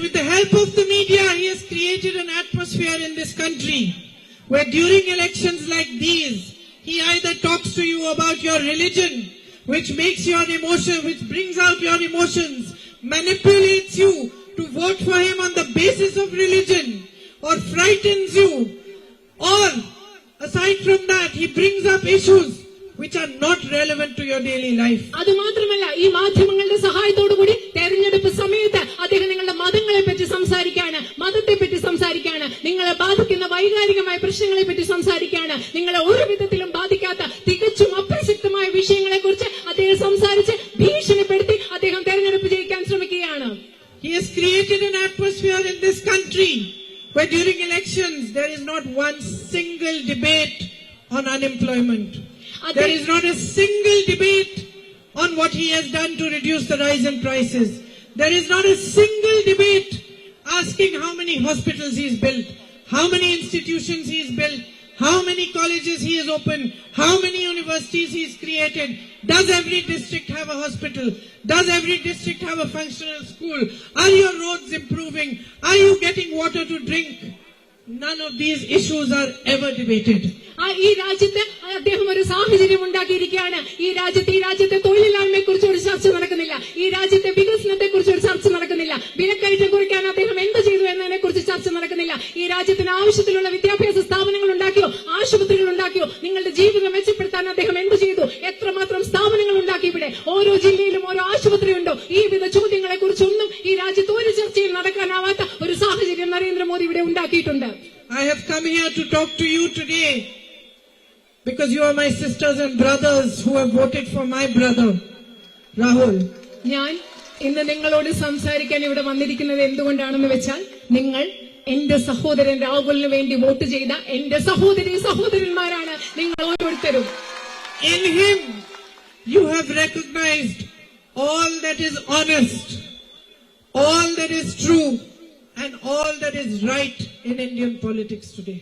with the help of the media, he has created an atmosphere in this country where during elections like these, he either talks to you about your religion, which makes your emotion, which brings out your emotions, manipulates you to vote for him on the basis of religion, or frightens you, or aside from that, he brings up issues which are not relevant to your daily life. അത് മാത്രമല്ല, ഈ മാധ്യമങ്ങളുടെ സഹായത്തോടുകൂടി തെരഞ്ഞെടുപ്പ് സമയത്ത് അദ്ദേഹം നിങ്ങളുടെ മതങ്ങളെ പറ്റി സംസാരിക്കാണ്, മതത്തെ പറ്റി സംസാരിക്കാണ്, നിങ്ങളെ ബാധിക്കുന്ന വൈകാരികമായ പ്രശ്നങ്ങളെ പറ്റി സംസാരിക്കാണ്, നിങ്ങളെ ഒരു വിധത്തിലും ബാധിക്കാത്ത തികച്ചും അപ്രസക്തമായ വിഷയങ്ങളെ കുറിച്ച് അദ്ദേഹം സംസാരിച്ച് ഭീഷണിപ്പെടുത്തി അദ്ദേഹം തെരഞ്ഞെടുപ്പ് ജയിക്കാൻ ശ്രമിക്കുകയാണ്. He has created an atmosphere in this country where during elections there is not one single debate on unemployment. There is not a single debate on what he has done to reduce the rise in prices. There is not a single debate asking how many hospitals he has built, how many institutions he has built, how many colleges he has opened, how many universities he has created. Does every district have a hospital? Does every district have a functional school? Are your roads improving? Are you getting water to drink? None of these issues are ever debated. ഈ രാജ്യത്ത് അദ്ദേഹം ഒരു സാഹചര്യം ഉണ്ടാക്കിയിരിക്കുകയാണ്. ഈ രാജ്യത്തെ തൊഴിലില്ലായ്മയെ കുറിച്ച് ഒരു ചർച്ച നടക്കുന്നില്ല. ഈ രാജ്യത്തെ വികസനത്തെ കുറിച്ച് ഒരു ചർച്ച നടക്കുന്നില്ല. വിലക്കയറ്റം കുറയ്ക്കാൻ അദ്ദേഹം എന്ത് ചെയ്തു എന്നതിനെ കുറിച്ച് ചർച്ച നടക്കുന്നില്ല. ഈ രാജ്യത്തിന് ആവശ്യത്തിലുള്ള വിദ്യാഭ്യാസ സ്ഥാപനങ്ങൾ ഉണ്ടാക്കിയോ, ആശുപത്രികൾ ഉണ്ടാക്കിയോ, നിങ്ങളുടെ ജീവിതം മെച്ചപ്പെടുത്താൻ അദ്ദേഹം എന്ത് ചെയ്തു, എത്രമാത്രം സ്ഥാപനങ്ങൾ ഉണ്ടാക്കി, ഇവിടെ ഓരോ ജില്ലയിലും ഓരോ ആശുപത്രി ഉണ്ടോ, ഈ വിധ ചോദ്യങ്ങളെ കുറിച്ചൊന്നും ഈ രാജ്യത്ത് ഒരു ചർച്ചയിൽ നടക്കാനാവാത്ത ഒരു സാഹചര്യം നരേന്ദ്രമോദി ഇവിടെ ഉണ്ടാക്കിയിട്ടുണ്ട്. I have come here to talk to you today because you are my sisters and brothers who have voted for my brother, Rahul. ഞാൻ ഇന്ന് നിങ്ങളോട് സംസാരിക്കാൻ ഇവിടെ വന്നിരിക്കുന്നത് എന്തുകൊണ്ടാണെന്ന് വെച്ചാൽ, നിങ്ങൾ എന്റെ സഹോദരൻ രാഹുലിന് വേണ്ടി വോട്ട് ചെയ്ത എന്റെ സഹോദരന്മാരാണ് നിങ്ങൾ ഓരോരുത്തരും. In him you have recognized all that is honest, all that is true, and all that is right in Indian politics today.